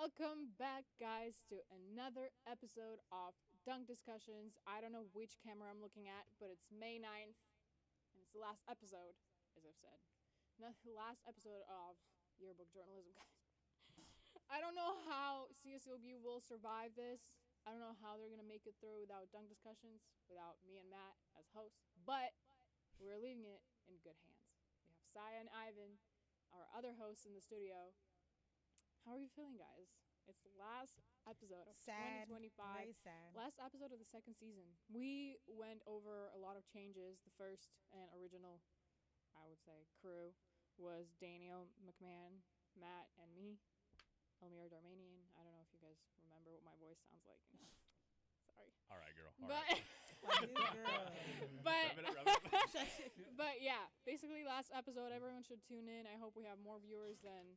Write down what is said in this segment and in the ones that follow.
Welcome back, guys, to another episode of Dunk Discussions. I don't know which camera I'm looking at, but it's May 9th, and it's the last episode, as I've said. Not the last episode of Yearbook Journalism, guys. I don't know how CSLB will survive this. I don't know how they're going to make it through without Dunk Discussions, without me and Matt as hosts, but we're leaving it in good hands. We have Saya and Ivan, our other hosts in the studio. How are you feeling, guys? It's the last episode of Sad. 2025. Very sad. Last episode of the second season. We went over a lot of changes. The first and original, I would say, crew was Daniel McMahon, Matt, and me, Elmira Darmanian. I don't know if you guys remember what my voice sounds like. Sorry. All right, girl. All But, right. Like this girl. but, Rub it. but yeah, basically last episode, everyone should tune in. I hope we have more viewers than...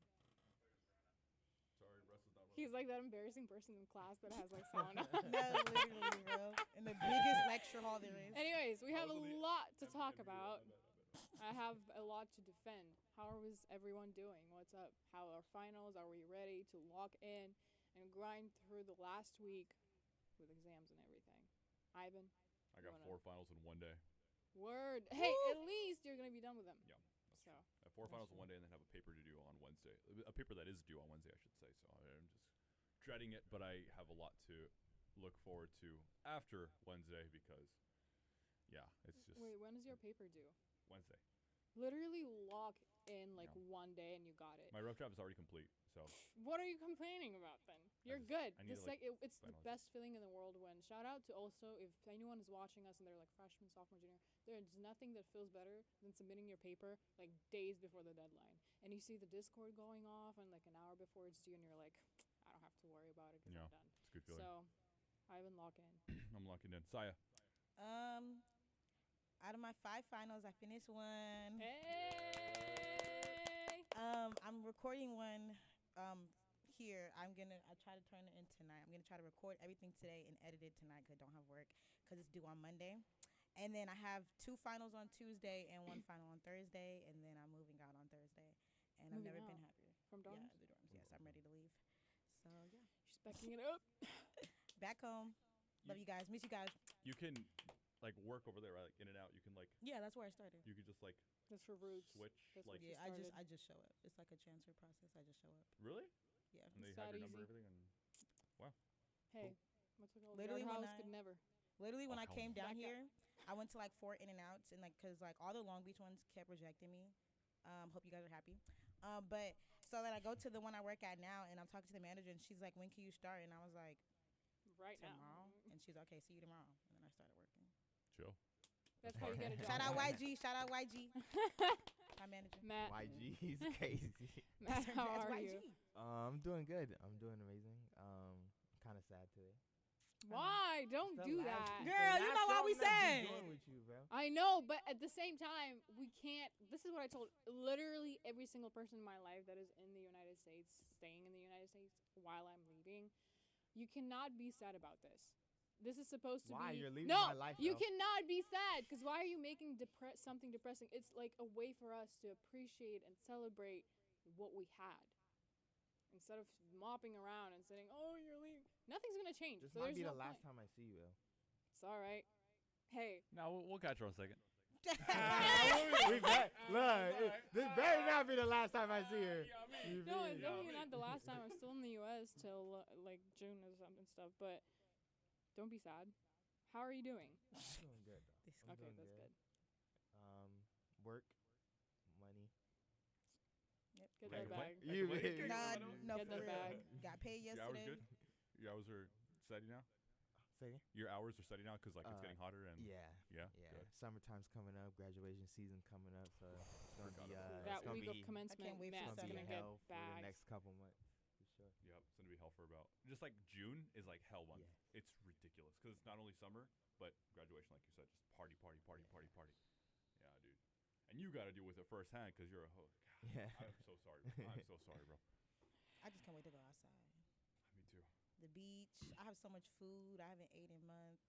Sorry, Russell's not He's like that embarrassing person in class that has like sound. No, literally, bro. In the biggest lecture hall there is. Anyways, we have a lot to talk about. I have a lot to defend. How is everyone doing? What's up? How are finals? Are we ready to lock in and grind through the last week with exams and everything? Ivan? I got 4 finals in one day. Word. Hey, at least you're going to be done with them. Yeah. That's So, true. I have 4 finals in one day and then have a paper to do on Wednesday. A paper that is due on Wednesday, I should say. So I'm just dreading it, but I have a lot to look forward to after Wednesday because, yeah, it's just wait, when is your paper due? Wednesday. Literally lock in like Yeah. one day and you got it. My rough draft is already complete, so What are you complaining about then? You're just- good. I need to, It's the finalize best feeling in the world when, shout out to also, if anyone is watching us and they're like freshman, sophomore, junior, there's nothing that feels better than submitting your paper like days before the deadline. And you see the Discord going off and like an hour before it's due and you're like, I don't have to worry about it because Yeah. I'm done. it's a good feeling. So, Ivan, lock in. I'm locking in. Saya, Out of my 5 finals, I finished one. Hey! I'm recording one here. I try to turn it in tonight. I'm gonna try to record everything today and edit it tonight because I don't have work because it's due on Monday. And then I have 2 finals on Tuesday and 1 final on Thursday, and then I'm moving out on Thursday. And I've Moving never out? been happier. From dorms? Yeah, the dorms. Yes, I'm ready to leave. So yeah, She's backing it up. back home. Love you guys. Miss you guys. you can like work over there, right? Like in and out. You can like Yeah, that's where I started. you could just like That's for roots. switch. That's Like what she Yeah, started. I just show up. It's like a transfer process. I just show up. really? Yeah. And they It's have that your number, easy. everything, and Hey, what's it called? Literally Yard when house I- could never. Literally, when I Wow. came down Back up. here, I went to like 4 in and outs, and like, cause like all the Long Beach ones kept rejecting me. Hope you guys are happy. But so then I go to the one I work at now, and I'm talking to the manager, and she's like, "When can you start?" And I was like, Right "Tomorrow." now. And she's like, "Okay, see you tomorrow." And then I started working. chill. That's how you get a job. Shout out YG. Shout out YG. My manager. Matt. YG, he's crazy. Matt, how That's are YG. you? I'm doing good. I'm doing amazing. Kind of sad today. Why? Don't The do last- that. the Girl, you last know what show we I'm gonna be said. doing with you, bro. I know, but at the same time, we can't. This is what I told literally every single person in my life that is in the United States, staying in the United States while I'm leaving. You cannot be sad about this. This is supposed to Why? be. You're leaving no, my life, you though. cannot be sad because why are you making something depressing? It's like a way for us to appreciate and celebrate what we had. Instead of mopping around and saying, "Oh, you're leaving," nothing's gonna change. This so might there's be no the last point. time I see you, bro. It's all right. Hey, No, we'll catch her in a second. we bet. Look, this better not be the last time I see her. You no, feel it's me? definitely not the last time. I'm still in the U.S. till like June or something stuff. But don't be sad. How are you doing? I'm doing good, though. This- I'm Okay, doing that's good. Work, money. Yep. Get Can't that complain. bag. You Can't complain. Nah, no, Get for the real. bag. Got paid Your hours yesterday. good? Your hours are steady now? Say again? Your hours are steady now because like it's getting hotter and Yeah. yeah, Yeah. good. Summertime's coming up. Graduation season coming up. So it's gonna Forgot be about it's That gonna week be, of commencement, wait for Matt's it's gonna gonna be get hell for the bags. next couple months for sure. Yep, it's gonna be hell for about just like June is like hell month. Yeah. It's ridiculous because it's not only summer but graduation, like you said, just party, party, party, party, party. Yeah, dude. And you got to deal with it firsthand because you're a host. Yeah. I'm so sorry. Bro. I'm so sorry, bro. I just can't wait to go outside. Me too. The beach. I have so much food. I haven't ate in months.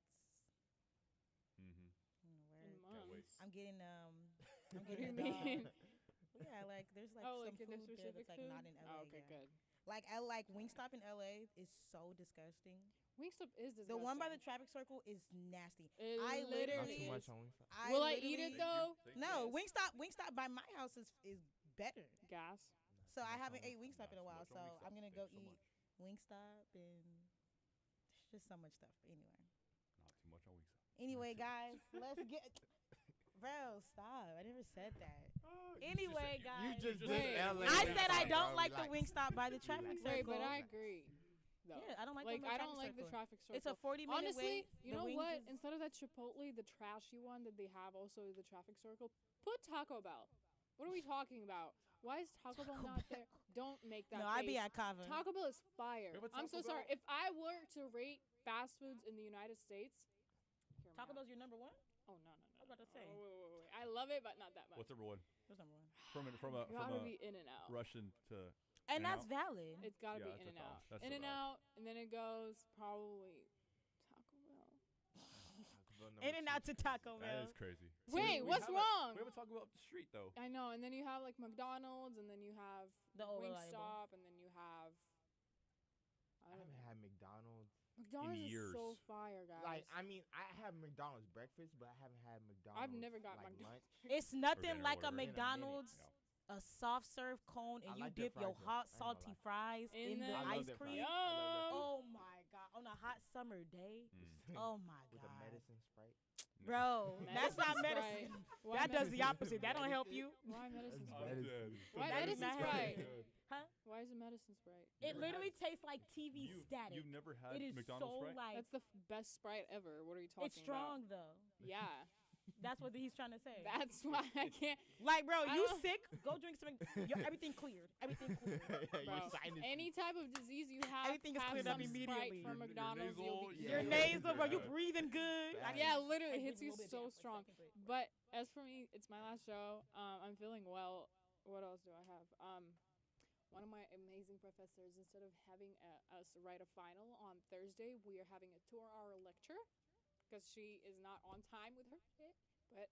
Mm-hmm. You know, In where Can't wait. months. I'm getting What do getting you a dog. mean? Yeah, like there's like Oh, some like in the food there specific that's like food? not in LA. Oh, okay, yeah. good. Like Wingstop in LA is so disgusting. Wingstop is disgusting. The one by the traffic circle is nasty. It I Not literally too literally- much on Wingstop. Will I eat it literally- though? No, Yes. Wingstop by my house is better. Gas. So I much haven't on ate Wingstop in a while. Not too So much on Wingstop. I'm gonna go Thank you so eat much. Wingstop and there's just so much stuff. But anyway. Not too much on Wingstop. Anyway, Not too guys, let's get. Bro, stop! I never said that. Oh, Anyway, you guys, You just Wait. did LA. I Wait. said I Wait. don't like the Relax. Wingstop by the traffic circle. Wait, but I agree. Though. Yeah, I don't like. Like the I don't like the traffic traffic circle. It's a 40-minute Honestly, wait. you The know wings what? is- Instead of that Chipotle, the trashy one that they have also the traffic circle, put Taco Bell. What are we talking about? Why is Taco Bell Taco not there? Don't make that No, I'd be face. at Kava. Taco Bell is fire. Yeah, but I'm so Taco sorry. Bell- If I were to rate fast foods in the United States, hear me Taco out. Bell's your number one. Oh no no no. I was about to no. say. Oh, wait. I love it, but not that much. What's number one? What's number one? From a Gotta be In and Out. Russian to And In-N-Out? that's valid. It's gotta Yeah, be that's In and a Out. valid- that's a In and valid. Out, and then it goes probably Taco Bell. In and out to Taco that Bell. is crazy. Wait, We what's haven't- wrong? We haven't talked about the street though. I know, and then you have like McDonald's, and then you have The old reliable. Wingstop, and then you have. I I don't haven't know. had McDonald's. McDonald's is years. so fire, guys. Like, I mean, I have McDonald's breakfast, but I haven't had McDonald's. never got like McDonald's. lunch. It's nothing dinner, like a whatever. In a minute. McDonald's, a soft serve cone, and I you like their dip your fries, though. hot I ain't gonna salty lie. fries In in the- the I love ice their fries. cream. Yo! I love their fries. Oh my god! On a hot summer day. Mm. Oh my With god, a medicine Sprite. bro, that's not Sprite. medicine. Why That does the medicine? opposite. That don't help you. Why medicine That's Sprite? medicine. Why That medicine does not help Sprite? you. Huh? Why is it medicine Sprite? It Never literally had- tastes like TV static. You've never had It is McDonald's so Sprite? like That's the best Sprite ever. What are you talking it's strong though. about? Yeah, That's what he's trying to say. that's why I can't. Like, bro, I you don't- sick? Go drink some. Everything cleared. Everything cleared. Bro, Your sinus- any type of disease you have, Everything is have cleared up some immediately. Sprite from Your McDonald's. You'll nasal, be yeah. Your good. nasal, bro. You Yeah. breathing good. Bad. Yeah, literally, it Hey, hits you breathe a little bit so after a strong. second, but- But as for me, it's my last show. I'm feeling well. What else do I have? One of my amazing professors, instead of having us write a final on Thursday, we are having a 2-hour lecture because she is not on time with her shit. But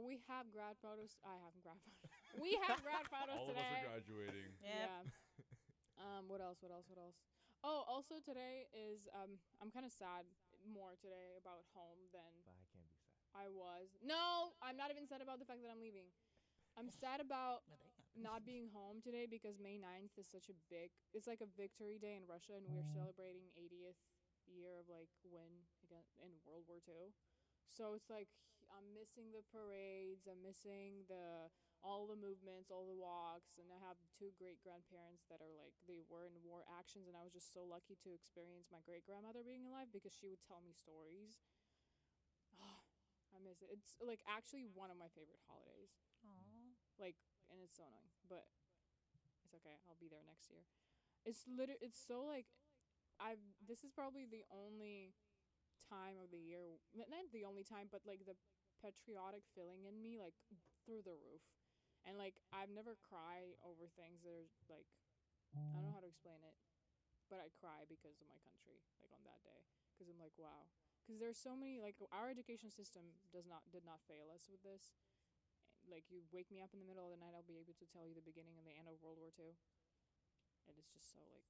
we have grad photos. I have grad photos. We have grad photos All of us today. are graduating. Yep. Yeah. What else? What else? What else? Oh, also today is I'm kind of sad more today about home than But I can't be sad. I was. No, I'm not even sad about the fact that I'm leaving. I'm sad about not being home today because May 9th is such a big. It's like a victory day in Russia, and we're celebrating 80th year of like win again in World War II. So it's like I'm missing the parades. I'm missing all the movements, all the walks, and I have 2 great grandparents that are like they were in war actions, and I was just so lucky to experience my great grandmother being alive because she would tell me stories. I miss it. It's like actually one of my favorite holidays. Like, and it's so annoying, but it's okay. I'll be there next year. It's it's so like, this is probably the only time of the year, not the only time, but like the patriotic feeling in me, like through the roof. And like, I've never cried over things that are like, I don't know how to explain it, but I cry because of my country, like on that day. Cause I'm like, wow. Cause there's so many, like our education system did not fail us with this. Like you wake me up in the middle of the night, I'll be able to tell you the beginning and the end of World War II. And it's just so like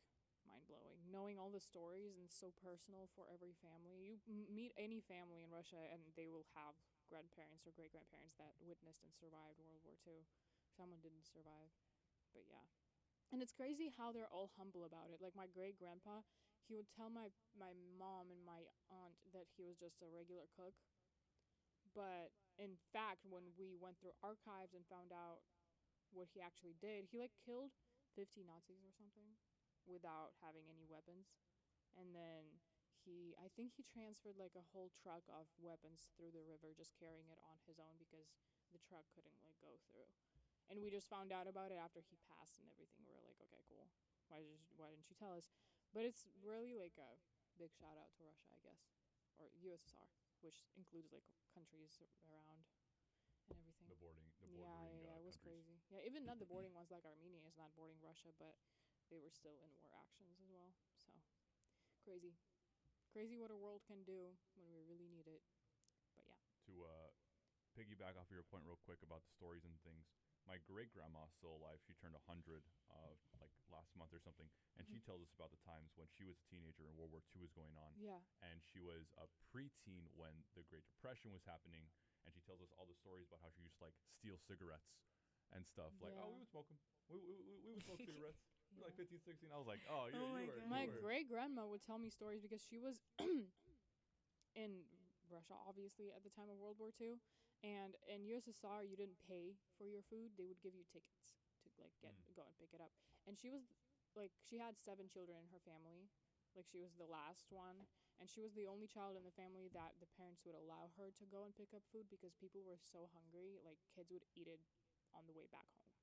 mind-blowing. Knowing all the stories and so personal for every family. You meet any family in Russia and they will have grandparents or great-grandparents that witnessed and survived World War II. Someone didn't survive. But yeah. And it's crazy how they're all humble about it. Like my great-grandpa, he would tell my mom and my aunt that he was just a regular cook. But in fact, when we went through archives and found out what he actually did, he like killed 50 Nazis or something without having any weapons. And then I think he transferred like a whole truck of weapons through the river, just carrying it on his own because the truck couldn't like go through. And we just found out about it after he passed and everything. We were like, okay, cool. Why didn't you tell us? But it's really like a big shout out to Russia, I guess, or USSR, which includes like countries around and everything. The bordering. Yeah, it was countries. crazy. Yeah, even not the boarding ones, like Armenia is not boarding Russia, but they were still in war actions as well. So crazy what a world can do when we really need it. But yeah. To piggyback off of your point real quick about the stories and things, my great grandma still alive. She turned 100 like last month or something, and she tells us about the times when she was a teenager and World War II was going on, Yeah. and she was a preteen when the Great Depression was happening, and she tells us all the stories about how she used to like steal cigarettes and stuff. Like, oh, Yeah. we would smoke them. We would smoke cigarettes. We were like Yeah. 15, 16. I was like, oh, Oh my you were. God. My you were. great grandma would tell me stories because she was in Russia, obviously, at the time of World War II. And in USSR, you didn't pay for your food; they would give you tickets to like go and pick it up. And she was like, she had 7 children in her family, like she was the last one, and she was the only child in the family that the parents would allow her to go and pick up food because people were so hungry, like kids would eat it on the way back home.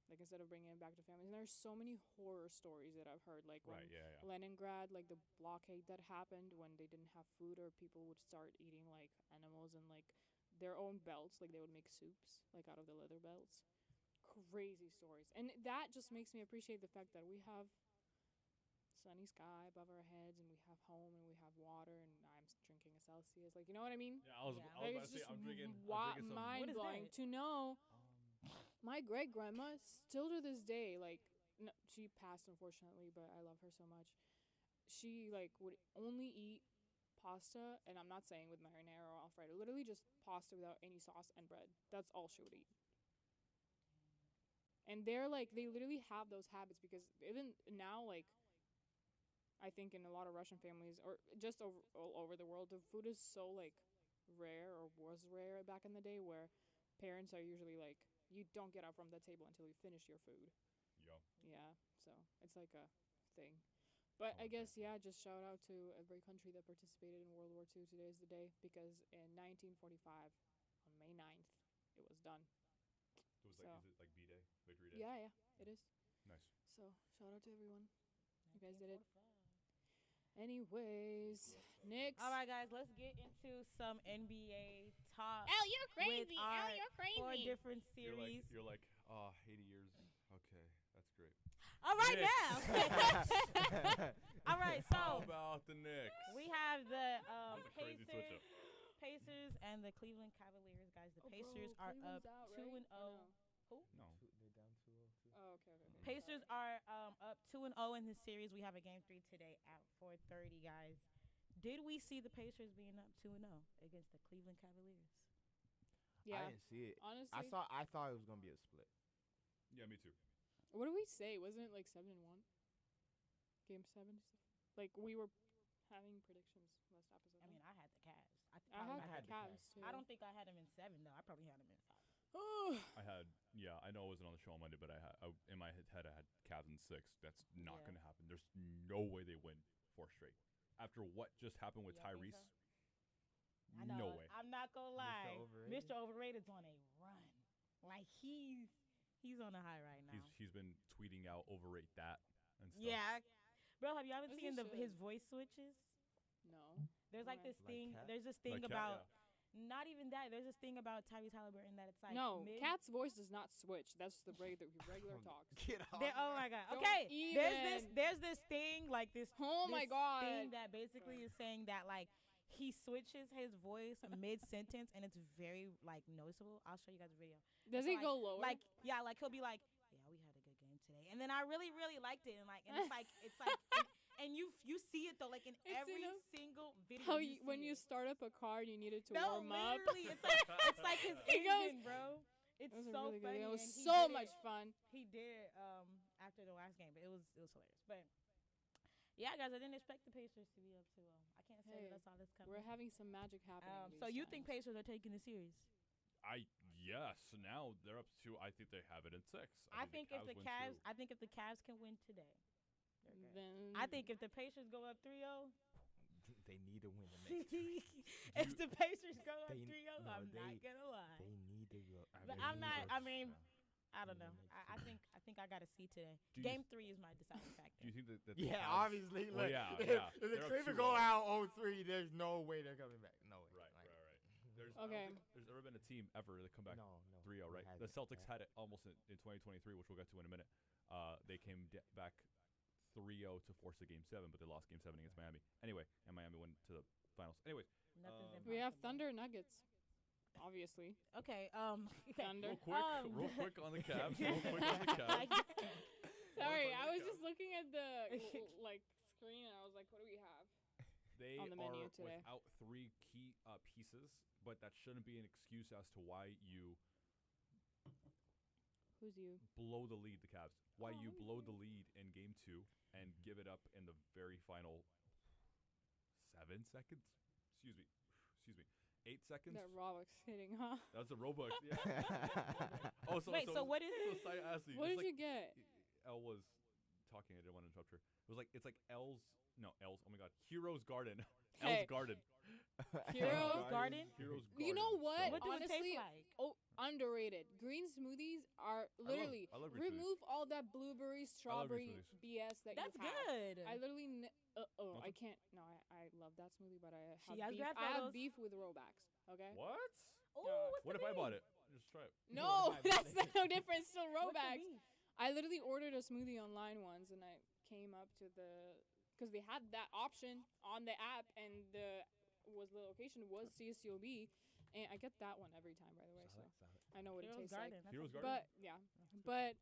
Like instead of bringing it back to families, and there's so many horror stories that I've heard, like when Right, yeah. Leningrad, like the blockade that happened when they didn't have food, or people would start eating like animals and like their own belts, like they would make soups like out of the leather belts. Crazy stories, and that just makes me appreciate the fact that we have sunny sky above our heads, and we have home, and we have water, and I'm drinking a Celsius. Like, you know what I mean? Yeah, I was, Yeah. I was Like, about it's to say, just I'm drinking some. mind What is blowing that? to know. Um, My great grandma still to this day, like, no, she passed unfortunately, but I love her so much. She like would only eat pasta, and I'm not saying with marinara or alfredo, literally just pasta without any sauce and bread. That's all she would eat. And they're like, they literally have those habits because even now, like, I think in a lot of Russian families or just all over the world, the food is so like rare, or was rare back in the day, where parents are usually like, you don't get up from the table until you finish your food. Yo. Yeah, so it's like a thing. But I I like guess, that. yeah, just shout out to every country that participated in World War II. Today is the day because in 1945, on May 9th, it was done. It was So- like, is it like B-Day, Victory Day? Yeah, it is. Nice. So shout out to everyone. You guys did it. Anyways, Knicks. All right, guys, let's get into some NBA talk. you're crazy. Al, our you're 4 different You're series. like, oh, 80 years. Okay, that's great. All right, Knicks. now. All right, How so about the Knicks? we have the That was a crazy switch up. Pacers and the Cleveland Cavaliers, guys. The Pacers are up 2-0. No. They're down 2-0 too. Oh, okay. Pacers are up 2-0 in this series. We have a game 3 today at 4:30, guys. Did we see the Pacers being up 2-0 against the Cleveland Cavaliers? Yeah. I didn't see it. Honestly, I thought it was gonna be a split. Yeah, me too. what did we say? Wasn't it like 7-1? Game 7? Like, we were having predictions last episode. I mean, I had the Cavs. I had had the the Cavs too. I don't think I had them in 7 though. I probably had them in 5. I had, yeah, I know I wasn't on the show on Monday, but in my head I had Cavs in 6. That's not Yeah. going to happen. There's no way they win 4 straight. After what just happened with You don't think Tyrese, I know. no way. I'm not gonna lie. Overrated? Mr. Overrated's on a run. Like he's on a high right now. He's been tweeting out overrate that and stuff. Yeah. Bro, have you ever As he seen should. his voice switches? No. There's like Why? this Like thing. Cat? There's this thing Like Cat, about not even that. There's this thing about Tyrese Halliburton that it's like No, mid- Cat's voice does not switch. That's the way that he regular talks. Get off. Oh my god. Don't Okay. even. There's this thing like this. Oh my this god. Thing that basically is saying that like he switches his voice mid sentence and it's very like noticeable. I'll show you guys a video. Does So, he go lower? Like yeah, like he'll be like, yeah, we had a good game today, and then I really liked it, and it's like, and you see it though, like in It's every in a- single video. how you when see you it. start up a car and you needed to No, warm up. literally, it's like his It goes- engine, bro. It's That was so a really good funny. game. It was and he so did much it- fun. He did after the last game, but it was hilarious. But yeah, guys, I didn't expect the Pacers to be up 2-0. I can't say Hey, that I saw this coming. We're having some magic happening. So these you think times. Pacers are taking the series? Yes. Now they're up to. I think they have it in 6. I think if the win Cavs, 2. I think if the Cavs can win today, they're good. Then I think if the Pacers go up 3-0, They need to win the next. if the Pacers go up They- 3-0, no, I'm not they- gonna lie. They need to go. But they I'm need not. to- I mean, I don't Yeah, know. next I think I got to see today. Do you Game 3 is my deciding factor. Do you think that the Yeah, Cavs- obviously. Well, Like, yeah, if, yeah. if the They're up Cleveland 2-0. go out 0-3, there's no way they're coming back. No way. Right. Like, There's Okay. I don't think there's ever been a team ever that come back No. 3-0, right? it The hasn't. Celtics Yeah. had it almost in 2023, which we'll get to in a minute. They came back 3-0 to force the Game 7, but they lost Game 7 against Miami. Anyway, and Miami went to the finals. Anyways, Nothing's Um, we have impossible. Thunder Nuggets. obviously. Okay. Thunder. Real quick on the Cavs. Real quick on the Cavs. Sorry, on I the was Cavs. just looking at the like screen and I was like, what do we have? They On the menu are today. without 3 key pieces, but that shouldn't be an excuse as to why you Who's you? blow the lead, the Cavs. Why you Oh, blow yeah. the lead in game 2 and give it up in the very final 7 seconds? Excuse me. 8 seconds? That Roblox hitting, huh? That's a Robux. Yeah. Oh, Wait, so what is so it? Sai asked me, What it's did like- you get? Elle was talking. I didn't want to interrupt her. It's like Elle's. Oh my God. Heroes Garden. Hey. Elle's Garden. Hero Garden? Heroes Garden. You know what? What does it Honestly, taste like? oh, underrated. Green smoothies are literally I love green smoothies. remove all that blueberry, I love green strawberry BS that That's you have. good. I literally, Want I some? can't. No, I love that smoothie, but I She have has beef. bad I have photos. beef with Robux. Okay. What? Ooh, Yeah. what's What the if I beef? bought it? Just try it. No, What if I that's bought it? no different. Still What's the Robux. beef? I literally ordered a smoothie online once, and I came up to because they had that option on the app, and the location was CSCOB, and I get that one every time, by the way. So I know what it Heroes tastes like. Garden. that's Heroes a- Garden? But yeah, but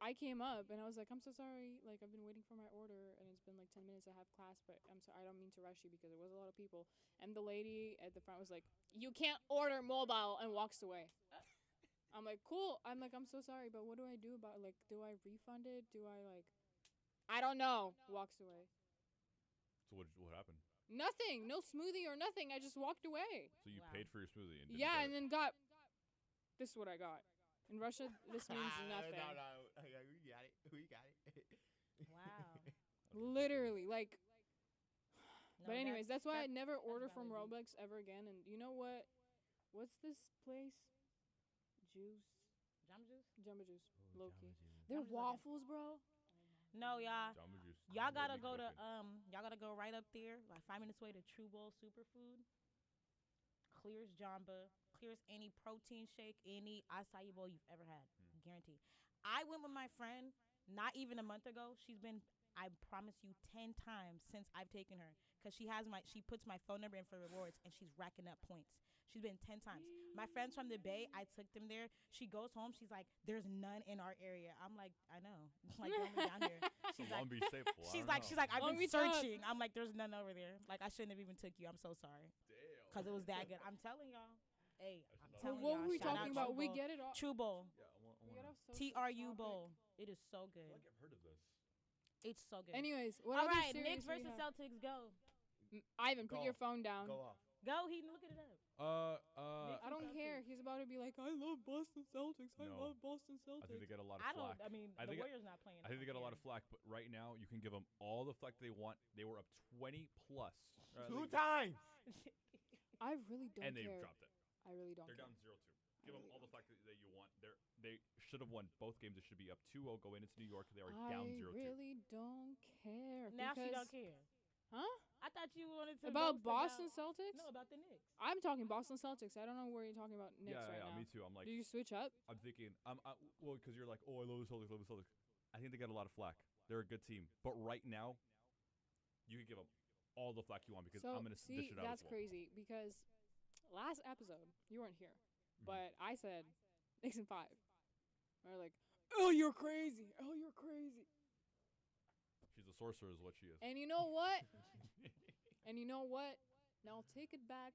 I came up and I was like, I'm so sorry. Like I've been waiting for my order, and it's been like 10 minutes. I have class, but I'm sorry. I don't mean to rush you because there was a lot of people. And the lady at the front was like, "You can't order mobile," and walks away. I'm like, cool. I'm like, I'm so sorry, but what do I do about like? Do I refund it? Do I like? I don't know. Walks away. So what happened? Nothing. No smoothie or nothing. I just walked away. So you Wow. paid for your smoothie and didn't Yeah, get and it. then got. This is what I got. In Russia, this means nothing. No. Okay, we got it. We got it. Wow. Literally, like. No, But anyways, that's why I that- never order from valid Roblox ever again. And you know what? What's this place? Juice, Jamba Juice? Jamba Juice, low key. Jamba They're Juice, okay. waffles, bro. No, y'all. Jamba Juice. Y'all gotta Really go to cooking. y'all gotta go right up there, like 5 minutes away to True Bowl Superfood. Clears Jamba, clears any protein shake, any acai bowl you've ever had, guaranteed. I went with my friend not even a month ago. She's been, I promise you, 10 times since I've taken her, because she puts my phone number in for rewards, and she's racking up points. She's been 10 times. My friends from the Bay, I took them there. She goes home. She's like, "There's none in our area." I'm like, "I know." Like, throw me down here. So She's Long like, Beach staple. I she's don't like, know. I've Long been Beach up. searching. I'm like, "There's none over there." Like, I shouldn't have even took you. I'm so sorry. Damn. Because it was that good. I'm telling y'all. Hey, I should I'm not- But telling what y'all. were we shout out talking about? True We Bowl. get it all. True Bowl. Yeah, I We get wanna. off so TRU topic. Bowl. It is so I good. feel like I've heard of this. It's so good. Anyways, what All other right, series Knicks we versus have? Celtics. Go. Ivan, put Go. your phone down. Go off. Go, Heaton. Look it up. I don't Celtics. care. He's about to be like, I love Boston Celtics. I No. love Boston I think they Celtics. get a lot of I don't. flack. I mean, I the think- Warriors not playing. I think they get a lot of fucking flack, but right now you can give them all the flack they want. They were up 20 plus. Two times. I really don't And they care. dropped it. I really don't They're care. down 0-2. Give them all the flack that you want. They should have won both games. It should be up 2-0 going into New York. They are down 0-2. I really don't care. Now she because- don't care. Huh? I thought you wanted to About boast Boston Celtics? No, about the Knicks. I'm talking Boston Celtics. I don't know where you're talking about Knicks yeah, right now. me too. I'm like, Do you switch up? I'm thinking, well, because you're like, oh, I love the Celtics, love the Celtics. I think they get a lot of flack. They're a good team, but right now, you can give them all the flack you want because So, I'm gonna dish it out. that's as well. crazy because last episode you weren't here, Mhm. but I said Knicks in 5. They're like, oh, you're crazy. Oh, you're crazy. She's a sorcerer, is what she is. And you know what? And you know what? Now take it back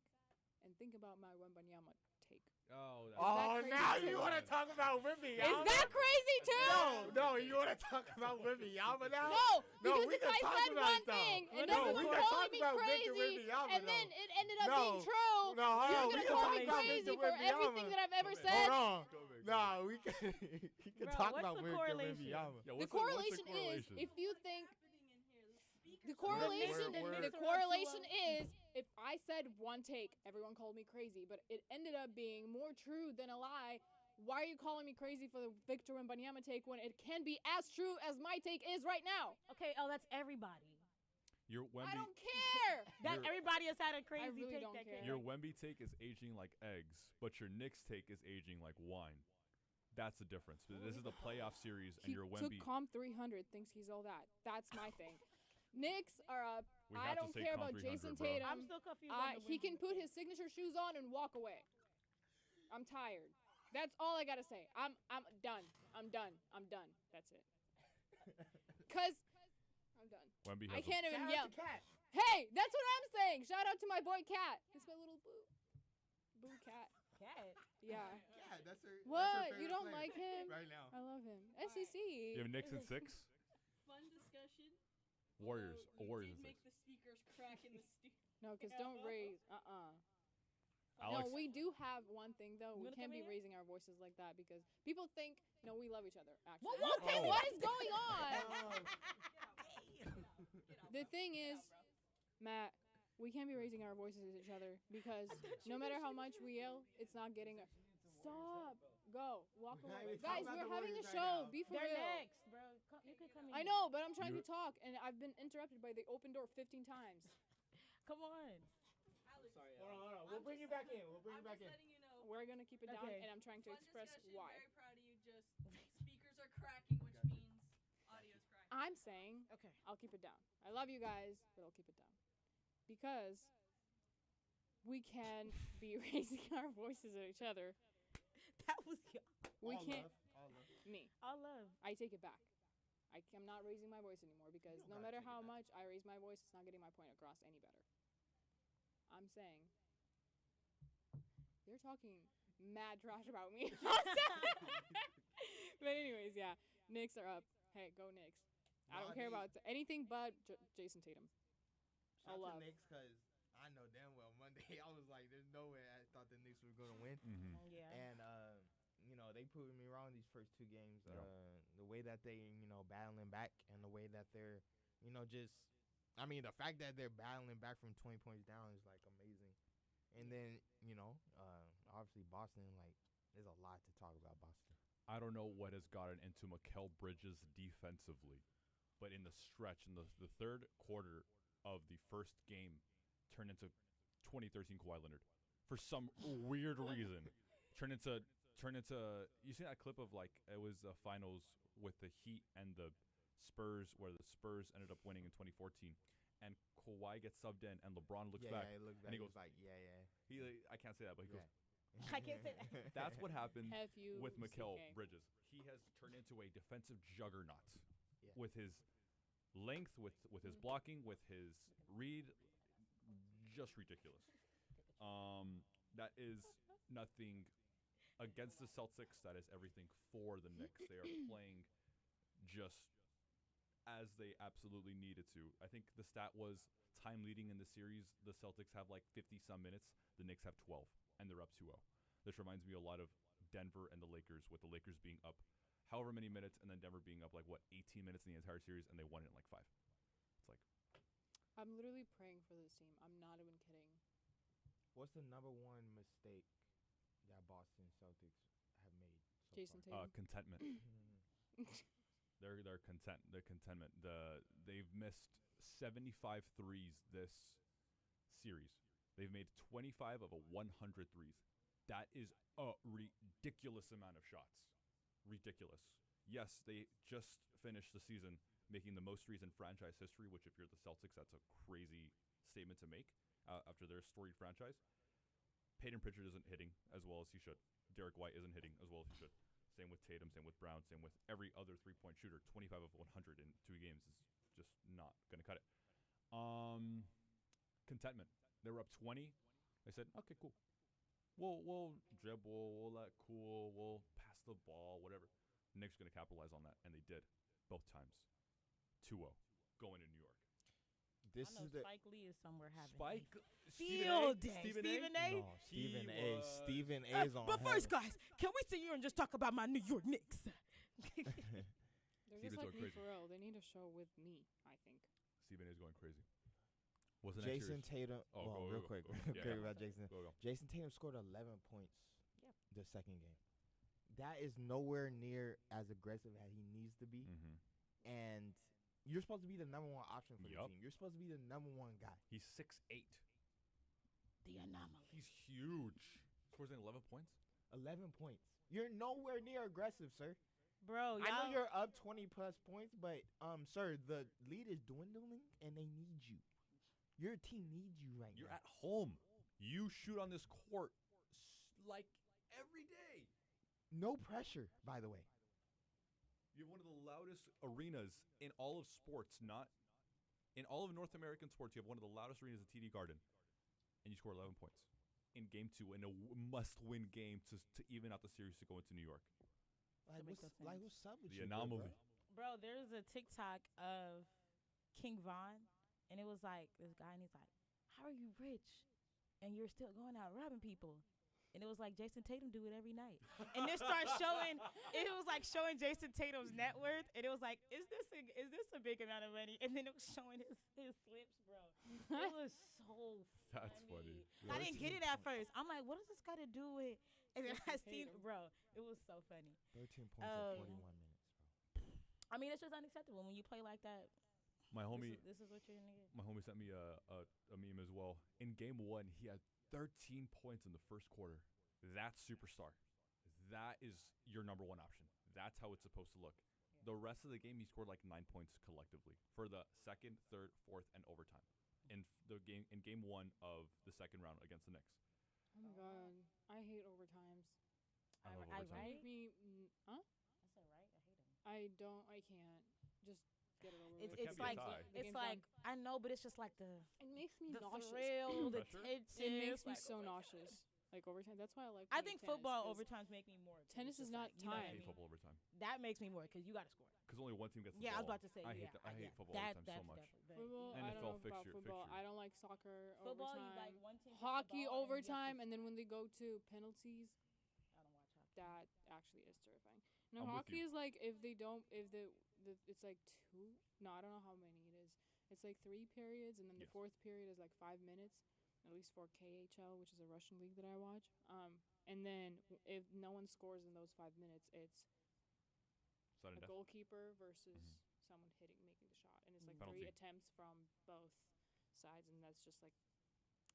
and think about my Wembanyama take. Oh, that's Oh, crazy now too? you want to talk about Wimby? Is that crazy too? No, you want to talk about Wimby Yama now? No, No, because we if can I talk said about one it, though. thing and No, everyone we can calling talk me about Victor crazy, Wembanyama, and then though. it ended up No. being true, No, hold you're on. We gonna can call talk me about crazy Victor for Wembanyama. everything that I've ever Hold said. Hold on. Go big, go No, big. we can, we can Bro, talk what's about the Victor correlation? Wembanyama. Yeah, The what's correlation is correlation? if you think the We're- correlation we're- the correlation is if I said one take, everyone called me crazy, but it ended up being more true than a lie. Why are you calling me crazy for the Victor Wembanyama take when it can be as true as my take is right now? Okay, oh, that's everybody. Your I Wemby, don't care. That Your- everybody has had a crazy really take don't that care. came your back. Wemby take is aging like eggs, but your Knicks take is aging like wine. That's the difference. This is the playoff series, and He your took Wemby. Comp 300, thinks he's all that. That's my thing. Knicks are up We I have don't to say care about 300, Jason bro. Tatum. I'm still confused. on the He can women. put his signature shoes on and walk away. I'm tired. That's all I gotta say. I'm done. I'm done. I'm done. That's it. Cause I'm done. Wemby I has can't Shout even out yell. to Cat. Hey, that's what I'm saying. Shout out to my boy Cat. It's my little boo cat. Cat. Yeah. Yeah, that's her. What? You don't like him? right now. I love him. SEC. You have Knicks in 6. Fun discussion. Warriors. Although Warriors you in did 6. make the speakers crack in the studio. No, because don't raise. Alex, No, we do have one thing though. We Wanna can't come be in here? raising our voices like that because people think we love each other. Actually, Whoa, Okay, Oh. what is going on? Get out, The bro. thing Get is, out, bro. Matt, we can't be raising our voices at each other because no matter how much we yell, it's not getting. Stop. Go. Walk We're not away. even talking Guys, about we're the having a Warriors right show. now. Be for They're real. next, bro. You can come in. I know, but I'm trying You- to talk and I've been interrupted by the open door 15 times. Come on. Alex, Hold on. We'll bring you back in. We'll bring I'm you back just in. letting you know. We're gonna keep it down, Okay. and I'm trying to Fun express discussion, why. Very proud of you. Just speakers are cracking, which means audio's cracking. I'm saying Okay. I'll keep it down. I love you guys, but I'll keep it down because we can be raising our voices at each other. That was We All can't. love, all love. Me. all love. I take it back. I'm not raising my voice anymore because don't no gotta matter take it how back. much I raise my voice, it's not getting my point across any better. I'm saying you're talking mad trash about me. But anyways, yeah, Knicks are up. Hey, go Knicks. I don't care about anything but Jason Tatum. Shout love. to Knicks because I know damn well Monday I was like, there's no way I thought the Knicks were going to win. Mm-hmm. Yeah. And, they proved me wrong these first 2 games. Yeah. The way that they, battling back and the way that they're, the fact that they're battling back from 20 points down is like amazing. And then, obviously Boston, like, there's a lot to talk about Boston. I don't know what has gotten into Mikal Bridges defensively, but in the stretch, in the third quarter of the first game, turned into 2013 Kawhi Leonard for some weird reason. Turned into you see that clip of like it was the finals with the Heat and the Spurs where the Spurs ended up winning in 2014, and Kawhi gets subbed in and LeBron looks back. Yeah, he looked and he back. goes Like, yeah. He I can't say that, but he goes. I can't say that. That's what happened F-U-C-K. with Mikal Bridges. He has turned into a defensive juggernaut Yeah. with his length, with his blocking, with his read. Just ridiculous. That is nothing against the Celtics. That is everything for the Knicks. They are playing just as they absolutely needed to. I think the stat was time leading in the series. The Celtics have like 50-some minutes. The Knicks have 12, and they're up 2-0. This reminds me a lot of Denver and the Lakers, with the Lakers being up however many minutes, and then Denver being up 18 minutes in the entire series, and they won it in 5. It's like, I'm literally praying for this team. I'm not even kidding. What's the number one mistake that Boston Celtics have made so Jason far? Tatum. contentment. They're content. They're contentment. They've missed 75 threes this series. They've made 25 of 100 threes. That is a ridiculous amount of shots. Ridiculous. Yes, they just finished the season making the most threes in franchise history, which if you're the Celtics, that's a crazy statement to make after their storied franchise. Peyton Pritchard isn't hitting as well as he should. Derek White isn't hitting as well as he should. Same with Tatum, same with Brown, same with every other three-point shooter. 25 of 100 in 2 games is just not going to cut it. Contentment. They were up 20. They said, okay, cool. We'll dribble, we'll let cool, we'll pass the ball, whatever. Knicks going to capitalize on that, and they did both times. 2-0 going to New York. This I know is the Spike Lee is somewhere having Spike field day. Stephen A? No, Stephen He A. was- Stephen A. is on. But first, heaven. guys, can we sit here and just talk about my New York Knicks? They're Steven's just like going me crazy. for real. They need a show with me, I think. Stephen A is going crazy. What's the next Jason series? Tatum. Oh, well, go, real go, quick, go. real Yeah, quick yeah. about Jason. Go. Jason Tatum scored 11 points. Yep. The second game. That is nowhere near as aggressive as he needs to be. Mm-hmm. And you're supposed to be the number 1 option for Yup. the team. You're supposed to be the number 1 guy. He's 6'8". The anomaly. He's huge. Scores in 11 points. 11 points. You're nowhere near aggressive, sir. Bro, I know y'all, you're up 20 plus points, but sir, the lead is dwindling and they need you. Your team needs you right You're now. at home. You shoot on this court like every day. No pressure, by the way. You have one of the loudest arenas in all of sports, not in all of North American sports. You have one of the loudest arenas at TD Garden, and you score 11 points in game 2 in a must-win game to even out the series to go into New York. That makes no sense. What's up with The you, anomaly. Bro, there's a TikTok of King Von, and it was like this guy, and he's like, "How are you rich, and you're still going out robbing people?" And it was like Jason Tatum do it every night, and it starts showing. It was like showing Jason Tatum's net worth, and it was like, "Is this a big amount of money?" And then it was showing his slips, bro. It was so That's funny. I didn't get it at first. I'm like, what does this got to do with? And then I seen, bro, it was so funny. 13 points in 41 minutes, bro. I mean, it's just unacceptable when you play like that. My homie, This is what you're gonna get. my homie sent me a meme as well. In game 1, he had 13 points in the first quarter. That's superstar. That is your number one option. That's how it's supposed to look. The rest of the game, he scored like 9 points collectively for the second, third, fourth, and overtime. In game 1 of the second round against the Knicks. Oh my god, I hate overtimes. I love I overtime. right? Huh? I said right. I hate him. I don't. I can't. Just get it over It's with. It it's can't be a like tie. The it's game's like done. I know, but it's just like the It makes me nauseous. thrill, the Pressure? tension. It makes me like, so oh my nauseous. Like overtime. That's why I like. I playing think tennis, football 'cause overtimes make me more. 'cause Tennis it's is just not like, you know what I I time. hate mean? football overtime That makes me more because you got to score. because only one team gets the Yeah, I was ball. about to say. I yeah, hate yeah. football That, overtime that's so much. definitely- Football. I NFL don't know about fixture- football. fixture. I don't like soccer. Football, you overtime. like one team. gets the Hockey ball and you have to overtime, s- and then when they go to penalties, I don't watch hockey. that actually is terrifying. No, I'm with hockey you. is like if they don't, if the it's like two. No, I don't know how many it is. It's like 3 periods, and then the Yes. 4th period is like 5 minutes, at least for KHL, which is a Russian league that I watch. And then if no one scores in those 5 minutes, it's Sudden a death. goalkeeper versus Mhm. someone making the shot, and it's like Penalty. 3 attempts from both sides, and that's just like,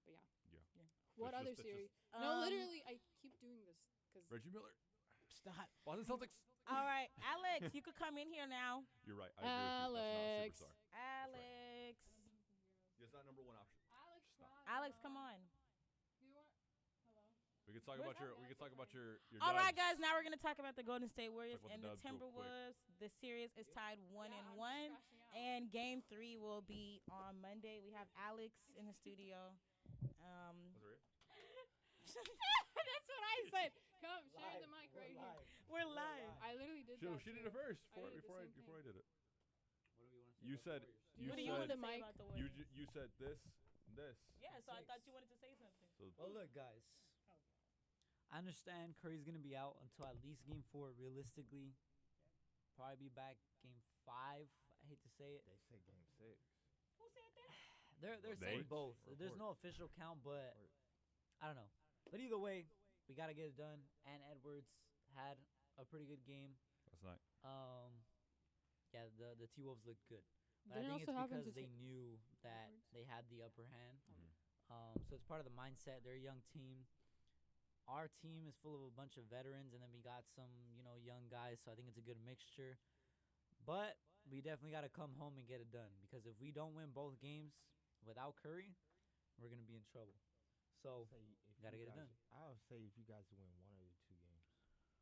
but yeah. Yeah. Yeah. What That's other just- that's series? just- No, literally, I keep doing this because Reggie Miller. Stop. Boston Celtics. All right, Alex, you could come in here now. You're right. I agree with you. Alex. That's not superstar. Alex. It's not number one option. Alex, Just not. Alex, come on. Do you want? Hello. We could talk Where's about your. Alex? We could talk about your. All right, dubs. guys. Now we're gonna talk about the Golden State Warriors Talk about and the the dubs real quick. Timberwolves. The series is tied 1-1, one. and Game 3 will be on Monday. We have Alex in the studio. Was it? That's what I said. Come, share the mic right here. We're live. I literally did She that. did too. it first I before did the same before I thing. did it. What do we want to say? You about said- the Warriors? you what do you said- want to The say mic. about the You Warriors? you said this. Yeah, so I Six. thought you wanted to say something. So Well, look, guys. I understand Curry's gonna be out until at least game 4. Realistically, probably be back game 5. I hate to say it. They say game 6. Who said that? They're They- saying both. Report. There's no official count, but Report. I don't know. But either way, we gotta get it done. And Edwards had a pretty good game. last night. Yeah, the T Wolves looked good. But Didn't I think also it's happen because to they take knew that Edwards? they had the upper hand. Mhm. So it's part of the mindset. They're a young team. Our team is full of a bunch of veterans, and then we got some, young guys. So I think it's a good mixture. But we definitely got to come home and get it done, because if we don't win both games without Curry, we're gonna be in trouble. So Say if gotta you get it guys- done. I'll say if you guys win one of the 2 games,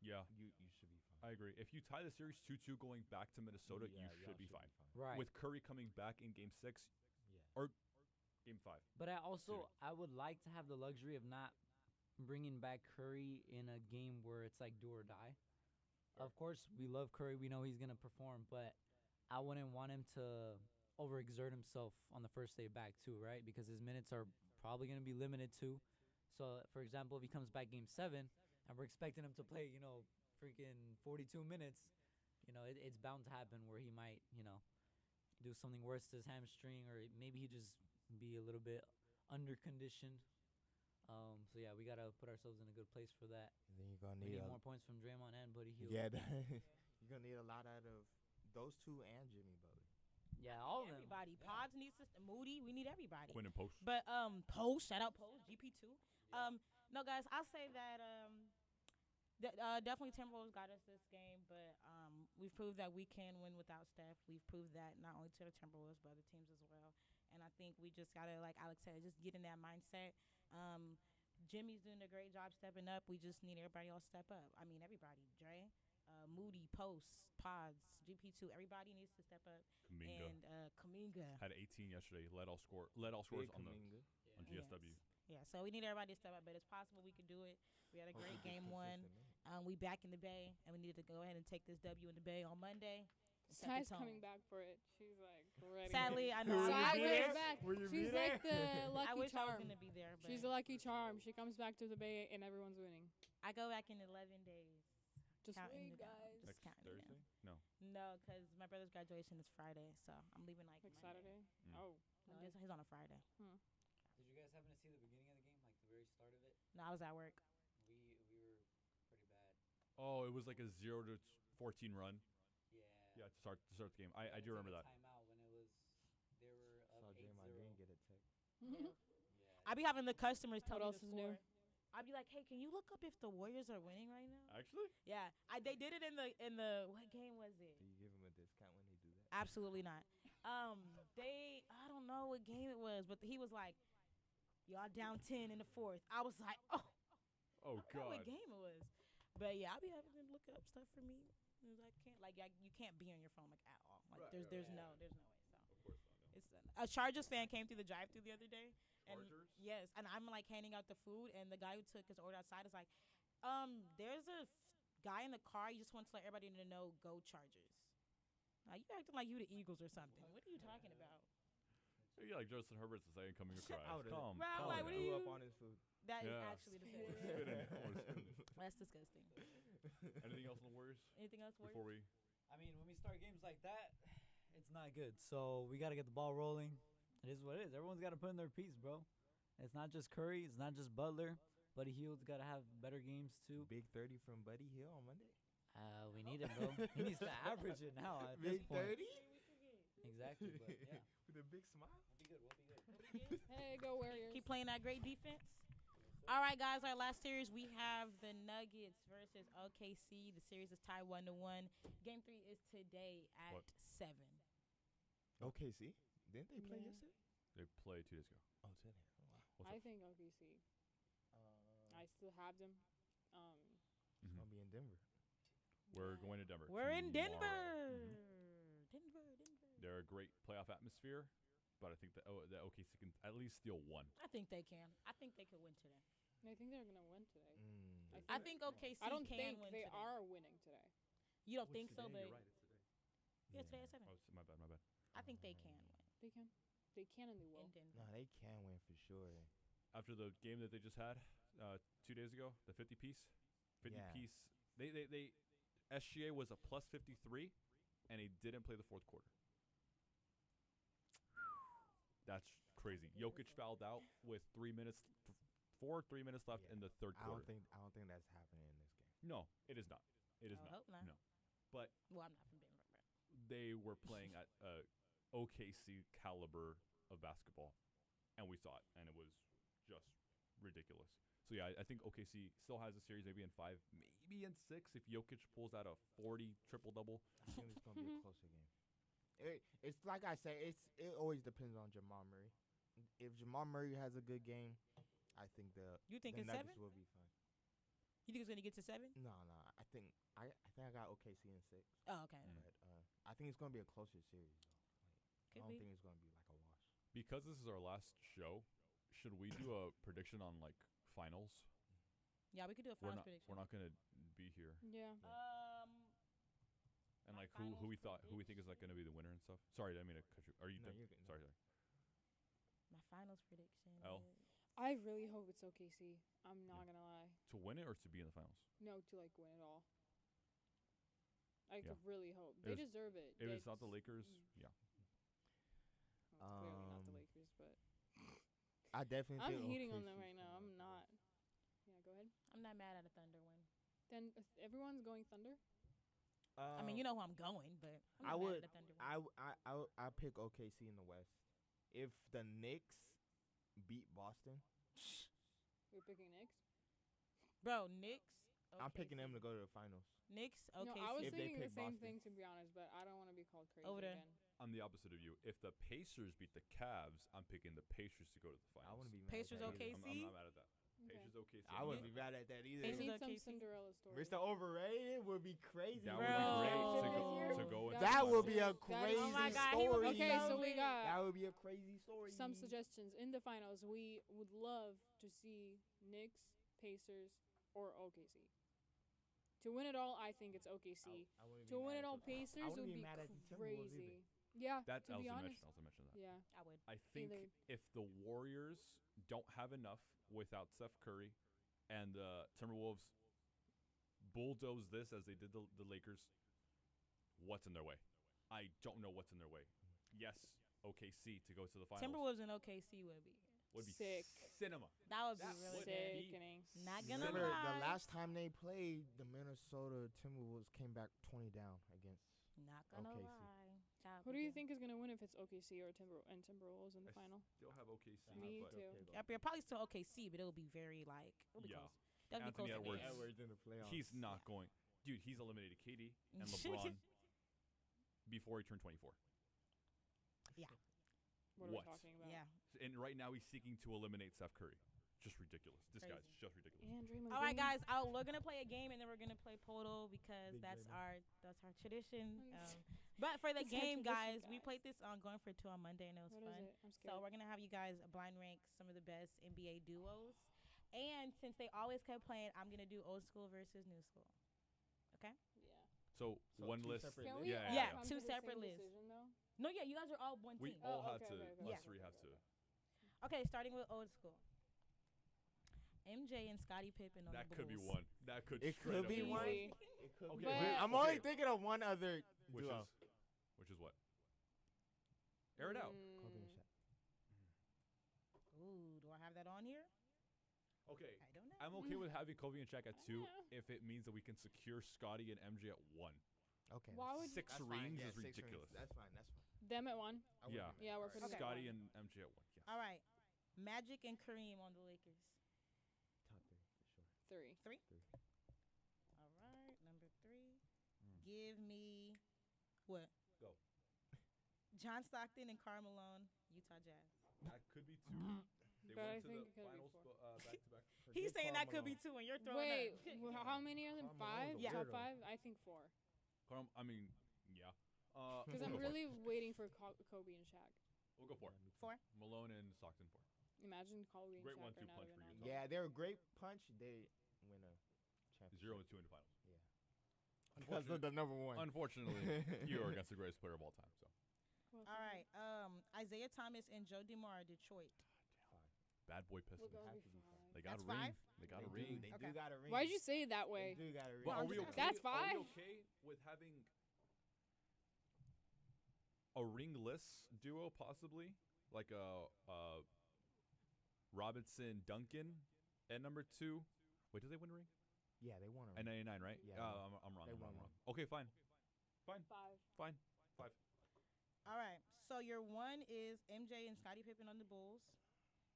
Yeah, you should be fine. I agree. If you tie the series 2-2 going back to Minnesota, Yeah, you y'all should be fine. right. With Curry coming back in Game 6, Yeah. Game 5. But I also Series. I would like to have the luxury of not bringing back Curry in a game where it's like do or die. Of course, we love Curry. We know he's gonna perform, but I wouldn't want him to overexert himself on the first day back too, right? Because his minutes are probably gonna be limited too. So, for example, if he comes back game 7 and we're expecting him to play, freaking 42 minutes, it's bound to happen where he might, do something worse to his hamstring, or maybe he just be a little bit under conditioned. So yeah, we gotta put ourselves in a good place for that. And then you're gonna We need need a, more points from Draymond and Buddy Hield. yeah, you're gonna need a lot out of those 2 and Jimmy Butler. Yeah, all of them. Everybody. Pods needs to. Moody. We need everybody. Quinn and Post. But Post, shout out Post, GP2. No guys, I'll say that definitely Timberwolves got us this game, but we've proved that we can win without Steph. We've proved that not only to the Timberwolves but other teams as well. and I think we just gotta, like Alex said, just get in that mindset. Jimmy's doing a great job stepping up. We just need everybody else to step up. I mean, everybody. Dre, Moody, Post, Pods, GP2. Everybody needs to step up. Kaminga And Kaminga. had 18 yesterday. Led all scores on GSW. Yeah, so we need everybody to step up, but it's possible we could do it. We had a great game one. We back in the Bay, and we needed to go ahead and take this W in the Bay on Monday. Set the Ty's tone. coming back for it. She's like ready. Sadly, I know So I I was wish there. back. Will you She's be like there? the lucky I wish I was charm. gonna be there. But She's the lucky charm. She comes back to the Bay and everyone's winning. I go back in 11 days. Just Counting wait, it down. guys. Just Next counting it Thursday? down. No. No, because my brother's graduation is Friday, so I'm leaving like Like Monday. Saturday. Mm. Oh, No, nice. he's on a Friday. Did you guys happen to see the beginning of the game, like the very start of it? No, I was at work. We were pretty bad. Oh, it was like a 0 to 14 run. Yeah. Yeah, to start the game. I do remember that. Timeout when it was they were up Saw 8-0. Draymond Green get a tech. Yeah. I be having the customers tell What me else the is new? score. I'd be like, hey, can you look up if the Warriors are winning right now? Actually? Yeah, they did it in the what game was it? Do you give him a discount when they do that? Absolutely not. I don't know what game it was, but he was like, y'all down 10 in the fourth. I was like, oh, Oh, I don't know what God. game it was. But yeah, I'll be having them look up stuff for me. 'Cause I can't you can't be on your phone like at all. Like Right, there's right. no way. So Of course not. No. it's a Chargers fan came through the drive-through the other day. And Chargers? yes, and I'm like handing out the food, and the guy who took his order outside is like, there's a guy in the car. He just wants to let everybody know, go Chargers. Now you acting like you the Eagles or something. What are you talking about? Yeah, like Justin Herbert's the second coming across. I would've- Calm, Bro, I'm calm like, what down. are Threw you- up on his food. That is Yeah. actually the Spit same. in it. I wanna spit in it. That's disgusting. Anything else on the Warriors Anything else for before we? I mean, when we start games like that, It's not good. So we got to get the ball rolling. It is what it is. Everyone's got to put in their piece, bro. It's not just Curry. It's not just Butler. Buddy Hield's got to have better games too. Big 30 from Buddy Hill on Monday. We need him, bro. He needs to average it now at this Big point. 30? Exactly, but yeah. With a big smile. we'll be good. Hey, go Warriors. Keep playing that great defense. All right, guys. Our last series, we have the Nuggets versus OKC. The series is tied 1-1. Game 3 is today at What? 7. OKC? Didn't they play Yeah. yesterday? They played 2 days ago. Oh, today. Wow. What's I up? think OKC. I still have them. It's going to be in Denver. We're going to Denver. We're in tomorrow. Denver. Mhm. Denver. They're a great playoff atmosphere, but I think that OKC can at least steal one. I think they can. I think they could win today. I think they're gonna win today. I think OKC I don't can think win they today. are winning today. You don't think so, but You're right. It's today. yeah, today at 7. Oh, my bad. My bad. I think they can win They can. They can and they will. in Denver. No, they can win for sure. After the game that they just had 2 days ago, the 50 piece, Yeah. they SGA was a plus 53, and he didn't play the fourth quarter. That's crazy. Jokic fouled out with 3 minutes, 3 minutes left Yeah. in the third I quarter. don't think that's happening in this game. No, it is not. It is I not. hope not. No, but Well, I'm not from Denver, but they were playing at OKC caliber of basketball, and we saw it, and it was just ridiculous. So yeah, I think OKC still has a series, maybe in 5, maybe in 6, if Jokic pulls out a 40 triple double. I think it's going to be a closer game. It's like I say, it always depends on Jamal Murray. If Jamal Murray has a good game, I think you think the it's Nuggets 7? will be fine. You think it's gonna get to 7? No, I think I got OKC in 6, Oh, okay. Mm. but I think it's going to be a closer series. Though. Could I don't be. think it's going to be like a wash. Because this is our last show, should we do a prediction on like finals? Yeah, we could do a We're finals not. prediction. We're not gonna be here, Yeah. and My like who we finals who we think is like gonna be the winner and stuff. Sorry, I mean to cut you. Are you No, done? you're good. No. Sorry. My finals prediction. L? Is I really hope it's OKC. I'm not gonna lie. To win it or to be in the finals? No, to like win it all. I Yeah. could really hope. If They it's- deserve it. If it's not the It's- Lakers, mm, yeah. well, it's clearly not the Um, Lakers, but I definitely I'm think hating on OKC them right can now. win I'm for not. sure. Yeah, go ahead. I'm not mad at a Thunder win. Then everyone's going Thunder. I mean, you know who I'm going, but I'm I not mad would. at a Thunder win. I pick OKC in the West. If the Knicks beat Boston, You're picking Knicks. Bro, Knicks I'm picking them OKC. to go to the finals. Knicks, No, OKC. I was If they thinking the pick same Boston. thing, to be honest, but I don't want to be called crazy Over there. again. I'm the opposite of you. If the Pacers beat the Cavs, I'm picking the Pacers to go to the finals. I wouldn't be mad Pacers, at that either. OKC? I'm not mad at that. Okay. Pacers OKC. I wouldn't be mad at that either. I Pacers need some OKC? Cinderella story. Mr. Overrated would be crazy. That Bro. would be great to Bro. go into That the would be a finals. crazy Oh my God, he would story. be Okay, so we lit. got That would be a crazy story. some suggestions in the finals. We would love to see Knicks, Pacers, or OKC. To win it all, I think it's OKC. I wouldn't To be win mad it at all, the- Pacers wouldn't would be be mad at the Timberwolves either. crazy. Yeah, That to I be was honest. mention that. Yeah. I would. I think Either. if the Warriors don't have enough without Steph Curry, and the Timberwolves bulldoze this as they did the Lakers, what's in their way? I don't know what's in their way. Yes, OKC to go to the finals Timberwolves and OKC would be. would be Sick. cinema. That would be That really would good. be- Sickening. Not gonna Remember lie. the last time they played, the Minnesota Timberwolves came back 20 down against. Not gonna OKC. lie. That Who would do be you good. think is gonna win if it's OKC or Timberwolves in the I final? Still have OKC. Me but too. Yep, you're probably still OKC, but it'll be very like it'll be Yeah. close. That'll Anthony be close. Edwards. in the playoffs. He's not going. Dude, he's eliminated KD and LeBron before he turned 24. What What? are we talking about? Yeah. And right now he's seeking to eliminate Steph Curry. Just ridiculous. This guy's Crazy. just ridiculous. And Draymond All right, Green. guys. We're gonna play a game and then we're gonna play Podol because Big that's Draymond. our tradition. Nice. But for the It's our game, tradition, guys, we guys. played this on Going for Two on Monday and it was What fun. is it? I'm So scared. we're gonna have you guys blind rank some of the best NBA duos. And since they always kept playing, I'm gonna do old school versus new school. yeah. So, So one two list. separate Can lists? we Yeah, all yeah, come yeah. to Two the separate same lists. decision, though? No, yeah, you guys are all one We team. all Oh, have okay, to. okay, okay. Us Yeah. three have to. Okay, starting with old school. MJ and Scottie Pippen on That the could be Bulls. one. That could. It straight could up be one. Easy. It could Okay, be. but- I'm okay. only thinking of one other Which duo. is what? Air it out. Kobe and Mm, Shaq. Ooh, do I have that on here? Okay. I don't know. I'm okay with having Kobe and Shaq at 2 Yeah. if it means that we can secure Scotty and MJ at 1. Okay. Why would Six that's rings fine. Yeah, is 6 rings. ridiculous. That's fine. That's fine. Them at one. I wouldn't Yeah. be mad. Yeah, we're Alright. pretty Okay. Scotty one. and MJ at 1. Yes. All right. Magic and Kareem on the Lakers. Top 3 for sure. 3. All right, number 3. Mm. Give me what? Go. John Stockton and Karl Malone, Utah Jazz. That could be 2. They But I went to think the it could be finals 4. back to back. He's saying that could be Karl 2 and you're throwing Wait, up. how many are them? Karl Malone's 5? a Yeah. Top weirdo. 5? I think 4. I mean, yeah. Because we'll I'm go for it. really waiting for Kobe and Shaq. We'll go for it. 4. Malone and Stockton 4. Imagine Kobe and Great Shaq 1-2 are not punch even for on. Utah. Yeah, they're a great punch. They win a championship. 0 and 2 in the finals. Because of the number 1. Unfortunately, you are against the greatest player of all time. So Well, All right. Isaiah Thomas and Joe DeMar, Detroit. bad boy We'll Pistons. go Have with to be 5. They got That's a ring. 5? They got a They ring. do. They Okay. do got a ring. Why'd you say it that They way? do got a ring. But I'm are we just okay? That's Are we 5? okay with having a ringless duo, possibly like a Robinson Duncan at number 2? Wait, did they win a ring? Yeah, they won a At ring. 99, right? Yeah, I'm wrong. they I'm won wrong. one. Okay, fine. 5. Fine. All right. So your 1 is MJ and Scottie Pippen on the Bulls.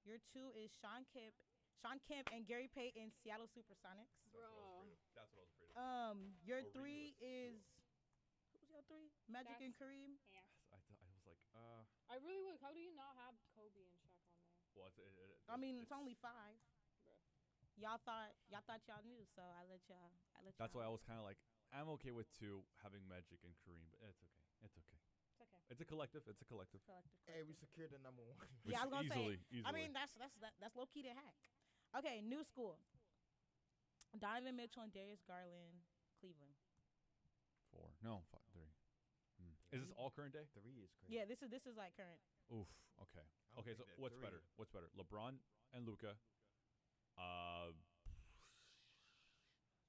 Your 2 is Sean Kemp and Gary Payton, Seattle Supersonics. Bro. That's what I was afraid of. Your Or 3 ringless is who's your 3? Magic and That's- Kareem. Yeah. I was like, I really would. How do you not have Kobe and Shaq on there? well, I mean, it's only 5. Bruh. Y'all thought y'all knew, so I let y'all. That's why I was kind of like, I'm okay with 2 having Magic and Kareem, but it's okay. It's okay. It's okay. It's a collective. It's a collective. Collective. Hey, we secured the number 1. Yeah, I was gonna say, easily. I mean, that's low key to hack. Okay, new school. Donovan Mitchell and Darius Garland, Cleveland. 4. No, 5, 3. Is this all current day? 3 is crazy. Yeah, this is like current. Oof. Okay. I don't Okay. think So that what's 3. better? What's better? LeBron and Luca.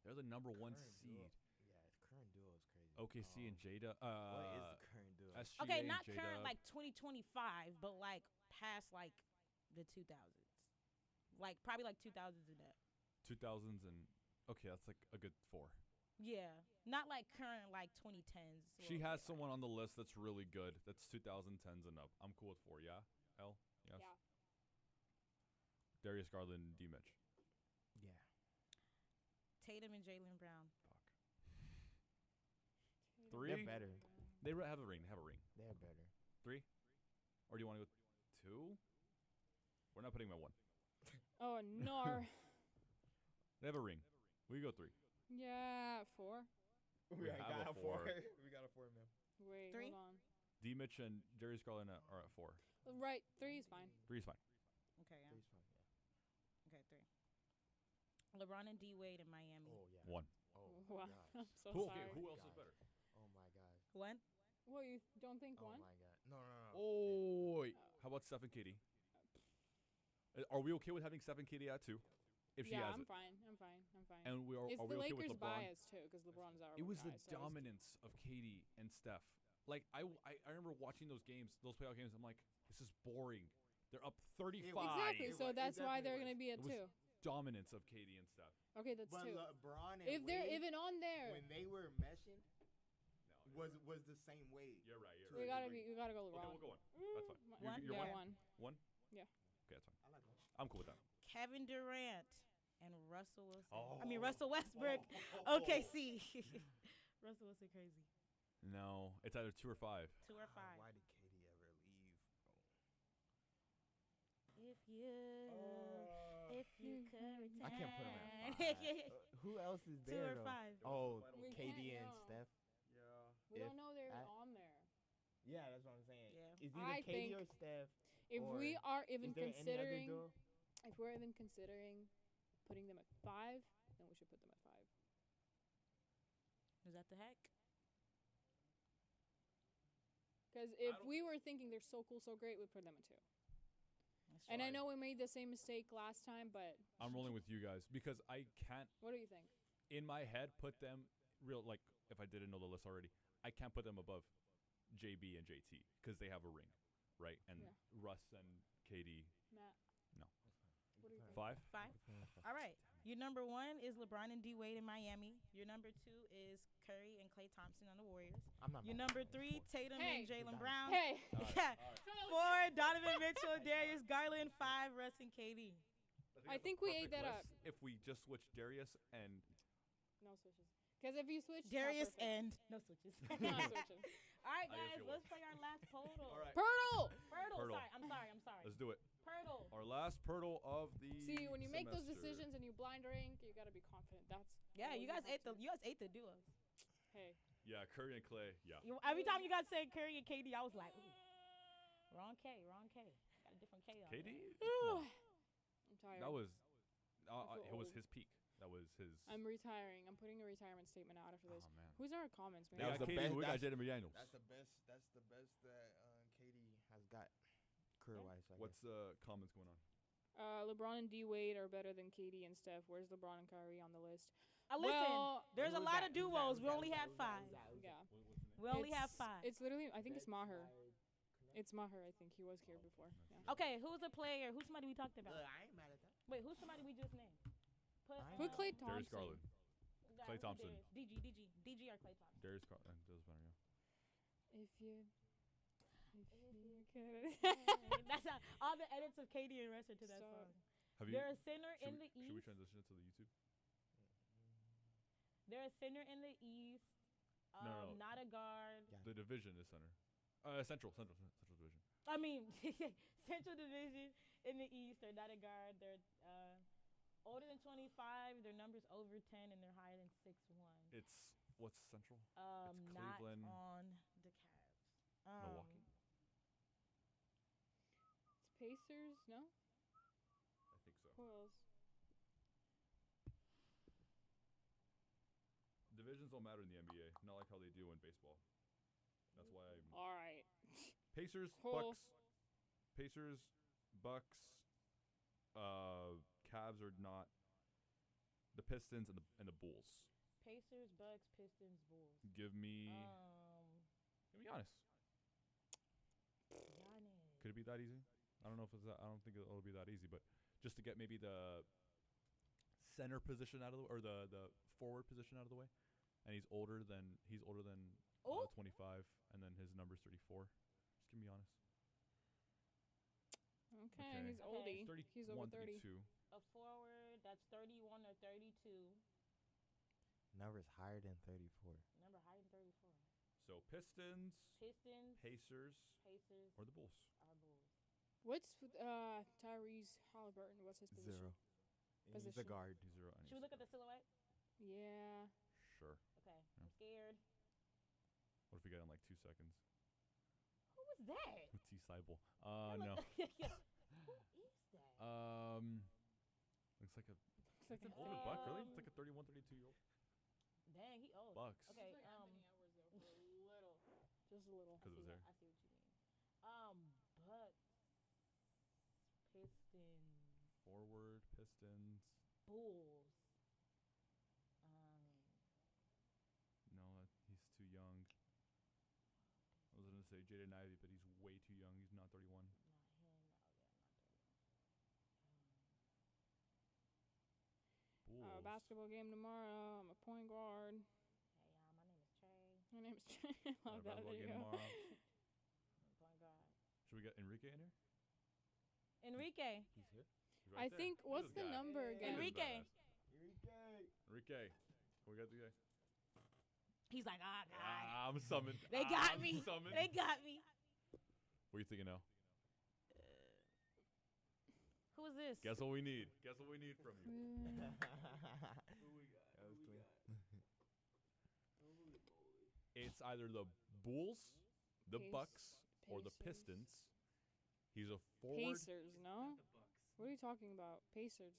They're the number 1 Current seed. duo. Yeah, current duo is crazy. OKC and Jada. What is the current duo? SGA Okay, and not Jada. current like 2025, but like past like the 2000s. Like probably like 2000s and up. 2000s and okay, that's like a good 4. Yeah, not like current like 2010s. She or, has like, someone on the list that's really good. That's 2010s and up. I'm cool with 4. Yeah. L. Yes. Yeah. Darius Garland, D. Mitch. Yeah. Tatum and Jalen Brown. Three? They're better. They have a ring. They have a ring. They're better. 3? Or do you want to go 2? We're not putting my 1. Oh, no. They have a ring. We go 3. Yeah, 4. We have a 4. We got a 4, man. Wait, 3? hold on. D. Mitch and Darius Garland are at 4. Right, 3 is fine. 3 is fine. Okay, yeah. Three's fine, yeah. Okay, 3. LeBron and D Wade in Miami. Oh yeah. 1. Oh Wow, gosh. I'm so Who, sorry. okay, who else God. is better? Oh my god. One. What, you don't think Oh one? my god. No. Oh, wait. How about Steph and KD? Are we okay with having Steph and KD at 2? If she Yeah, has I'm it. fine. And It's are the we okay Lakers' with LeBron? bias too, because LeBron's our It was the guy, so dominance of KD and Steph. Like I remember watching those games, those playoff games. I'm like, this is boring. They're up 35. Exactly. It So wa- it that's why they're definitely gonna be at It was 2. dominance of KD and Steph. Okay, that's But 2. LeBron and If they're Wade, even on there, when they were meshing, No, was the same Wade. you're right. You're to we a right. gotta degree. we gotta go Okay, LeBron. we'll go 1. That's fine. Mm, One? You're yeah, one? 1. 1? Yeah. Okay, that's fine. I like one. I'm cool with that. Kevin Durant and Russell Wilson. Oh. I mean Russell Westbrook. OKC. Russell Wilson crazy. No, it's either 2 or 5. 2 or 5. Why did KD ever leave? If you could return. I can't put him at 5. Who else is 2 there? or though? 5. Oh, We KD can't and know. Steph. Yeah. We don't If know they're I- on there. Yeah, that's what I'm saying. Yeah. It's either I KD think or Steph. If Or we are even is there considering, any other duo? if we're even considering putting them at 5, then we should put them at 5. Is that the heck? Because if don't- we were thinking they're so cool, so great, we'd put them at 2. That's And I right. know we made the same mistake last time, but I'm rolling with you guys because I can't, what do you think? in my head, put them like if I didn't know the list already. I can't put them above JB and JT because they have a ring, right? And Yeah. Russ and KD. Matt? No. What do you think? 5. 5. All right. Your number 1 is LeBron and D Wade in Miami. Your number 2 is Curry and Klay Thompson on the Warriors. I'm not. Your mad at number that. 3, Tatum Hey. and Jalen Good Brown. Hey! Yeah. 4, Donovan Mitchell, Darius Garland. 5, Russ and KD. I think we ate that up. If we just switch Darius and No switches. Because if you switch, Darius it's not and no switches. perfect. Not switching. All right, I guess guys, you let's would. play our last Podle. all right, Pirtle! Purdle. Purdle. I'm sorry. let's do it. Purdle. Our last Purdle of the See, when you make those semester. decisions and you blind rank, you gotta be confident. That's Yeah, always you guys have ate to. the duos. Hey, Yeah, Curry and Clay. Yeah. Every time you guys said Curry and KD, I was like, ooh, wrong K. Got a different K on KD. there. Come on. I'm tired. That was. I feel It was old. his peak. That was his. I'm retiring. I'm putting a retirement statement out after Oh this. man. Who's in our comments, man? Yeah, That was the KD, best- we got that's- Jaden McDaniels. That's the best. That's the best that KD has got career wise. What's comments going on? LeBron and D Wade are better than KD and Steph. Where's LeBron and Kyrie on the list? Listen, Well, there's a lot of duos. We only had 5. Yeah. We only have It's- 5. It's literally, I think it's Maher. It's Maher, I think. He was here before. Yeah. Okay, who's a player? Who's somebody we talked about? I ain't mad at that. Wait, who's somebody we just named? Put, I Put Klay Thompson. Darius Garland. yeah, Klay who Thompson. Darius? DG or Klay Thompson? Darius Garland. Doesn't matter. Yeah. If you could. That's all the edits of Katie and Russ are to that Stop. song. Have you? They're a center Should in we, the should we East. transition it to the YouTube? They're a center in the East. No. Not a guard. Yeah. The division is center. Central Division. I mean, Central Division in the East. They're not a guard. They're older than 25. Their number's over 10, and they're higher than 6'1". It's what's Central? Not Cleveland. on the Cavs. Milwaukee. It's Pacers, no? I think so. Who else? Divisions don't matter in the NBA. Not like how they do in baseball. That's why I'm All right. Pacers, Cool. Bucks, Pacers, Bucks, Cavs are not. The Pistons and the Bulls. Pacers, Bucks, Pistons, Bulls. Give me honest. Giannis. Could it be that easy? I don't know if it's that. I don't think it'll be that easy, but just to get maybe the center position out of the or the forward position out of the way, and he's older than Ooh. 25, and then his number's 34. Just give me honest. Okay, Okay. he's Okay. oldie. 31, He's over 30. 32. A forward, that's 31 or 32. Numbers higher than 34. Number higher than 34. So Pistons, Pistons, Pacers, Pacers, or the Bulls. are Bulls. What's Tyrese Halliburton? What's his position? Zero. He's a Position. guard. He's zero. Should we look at the silhouette? Yeah. Sure. Okay. Yeah. I'm scared. What if we get in like 2 seconds? Who was that? T. Seibel. That No. look- Who is that? Looks like a It's like it's an a older buck, really? Um, It's like a 31, 32-year-old Dang, he old. Bucks. Okay. It's like Anthony Edwards though, for a little, just a little. 'Cause of his hair. I see what you mean. Bucks, Pistons, Forward, Pistons. Bulls. No, he's too young. I was gonna say Jaden Ivey, but he's way too young. He's not 31. Not him. Oh, yeah, not 31. Bulls. Basketball game tomorrow. I'm a point guard. Hey, y'all. My name is Trey. My name is Trey. I Got a love that. basketball There you game go. tomorrow. I'm point guard. Should we get Enrique in here? Enrique. He's here. He's right I there. think. Look at What's this the guy. number Look at again? this Enrique. badass. Enrique. We got the guy. He's like, ah, God. Ah, I'm summoned. They got I'm me. Summoned. They got me. What are you thinking now? Who is this? Guess what we need. Guess what we need from you. That was clean. It's either the Bulls, the Pace- Bucks, or the Pacers. Pistons. He's a forward. Pacers, no? What are you talking about? Pacers.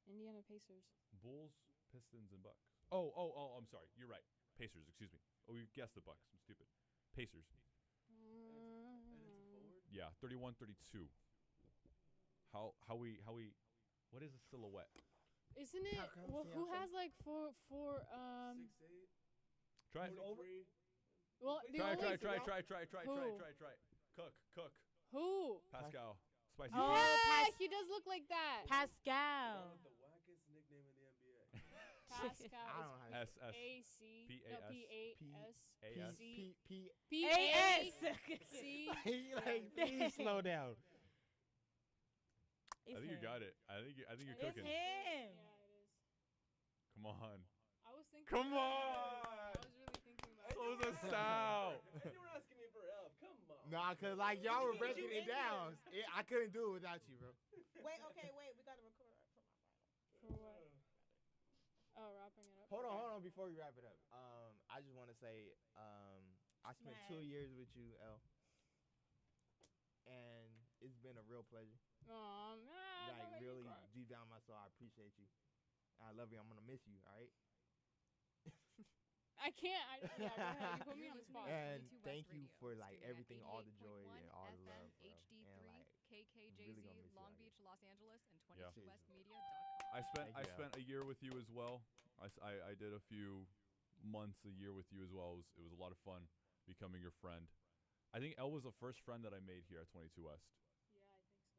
Indiana Pacers. Bulls, Pistons, and Bucks. Oh, I'm sorry. You're right. Pacers, excuse me. Oh, you guessed the Bucks. I'm stupid. Pacers. Yeah, 31, 32. How we what is a silhouette? Isn't it? Well, who has like four 6'8". Try it. Well, the Try, only try. Who? Cook. Who? Pascal. Spicy. Oh, P. Yeah, Pas- he does look like that. Pascal. The wackest nickname in the NBA. Pascal. I don't know how to S S A C. P-A-S. No, P-A-S. A S. C. P. A.S. C. Like, please slow down. I think you got it. I think you're It's cooking. him. Yeah, it is. Come on. I was thinking. Come about on. it. I was really thinking about it. Close us out. And you were asking me for help. Come on. Nah, cause like y'all were Get breaking you it in down. I couldn't do it without you, bro. Wait, okay, wait. We got to record for my final. For what? Oh, wrapping it up. Hold Okay. on, before we wrap it up. I just want to say, I spent 2 Smash. years with you, L, and it's been a real pleasure. Aw, man. don't Like make me really cry. deep down in my soul, I appreciate you. I love you. I'm gonna miss you. All right. I can't. Yeah, go ahead. You put me on the spot. And 22 West thank you Radio, for like streaming at everything, all the joy 88.1 and all the FM, love, bro. HD3, And like, KKJZ, really gonna miss you Long out Beach, Los Angeles, and Yeah. 22westmedia.com. I Thank you, Al. spent a year with you as well. I did a few months, a year with you as well. It was a lot of fun becoming your friend. I think Elle was the first friend that I made here at 22 West. Yeah,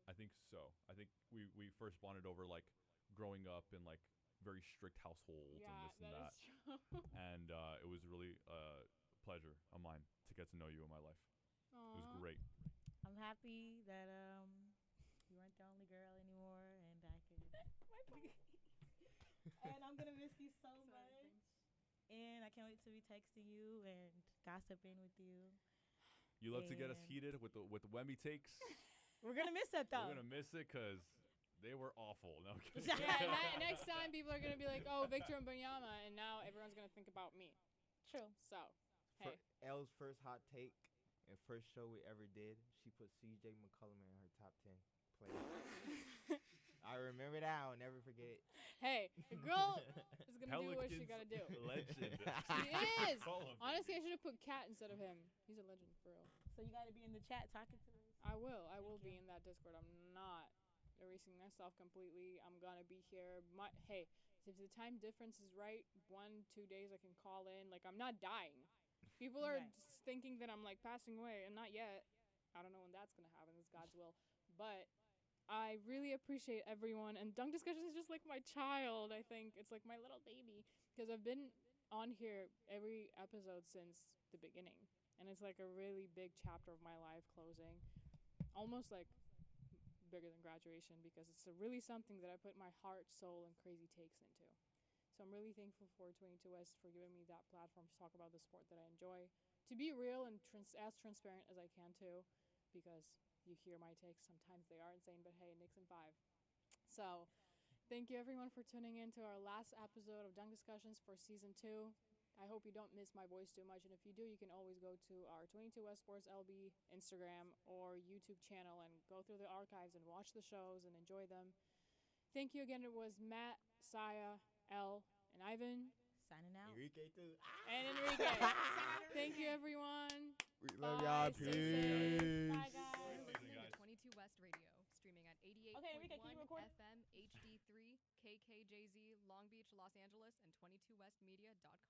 I think so. I think so. I think we first bonded over like growing up in like very strict households Yeah, and this and that. that is true. And it was really a pleasure of mine to get to know you in my life. It was Aw. great. I'm happy that you weren't the only girl anymore, and I could. And I'm gonna miss you so Sorry, much. thanks. And I can't wait to be texting you and gossiping with you. You love to get us And- heated with the Wemby takes. We're gonna miss that though. We're gonna miss it because they were awful. No, I'm kidding. Yeah, next time people are gonna be like, "Oh, Victor and Banyama," and now everyone's gonna think about me. True. So, hey, L's first hot take and first show we ever did, she put C.J. McCollum in her top 10 players. I remember that. I'll never forget it. hey, the girl is gonna do what she Pelicans gotta do. legend. She is. Call him. Honestly, I should have put Cat instead of him. He's a legend for real. So you gotta be in the chat talking to us. I will. I will Thank be you. in that Discord. I'm not erasing myself completely. I'm gonna be here. Hey, if the time difference is right, 1-2 days I can call in. Like, I'm not dying. People are Right. just thinking that I'm like passing away, and not yet. I don't know when that's gonna happen. It's God's will. But I really appreciate everyone. And Dunk Discussion is just like my child. I think it's like my little baby because I've been on here every episode since the beginning, and it's like a really big chapter of my life closing, almost like bigger than graduation because it's really something that I put my heart, soul, and crazy takes into. So I'm really thankful for 22 West for giving me that platform to talk about the sport that I enjoy, to be real and as transparent as I can too, because you hear my takes. Sometimes they are insane, but hey, Knicks in 5. So thank you everyone for tuning in to our last episode of Dunk Discussions for season 2. I hope you don't miss my voice too much, and if you do, you can always go to our 22 West Sports LB Instagram or YouTube channel and go through the archives and watch the shows and enjoy them. Thank you again. It was Matt, Saya, Elle, and Ivan. Signing out. Enrique too. And Enrique. Thank you, everyone. We love Bye. y'all. Stay safe. Peace. Bye, You're guys. listening guys. to 22 West Radio, streaming at 88.1 Okay, Enrique, can you record? FM HD3 KKJZ Long Beach, Los Angeles, and 22westmedia.com.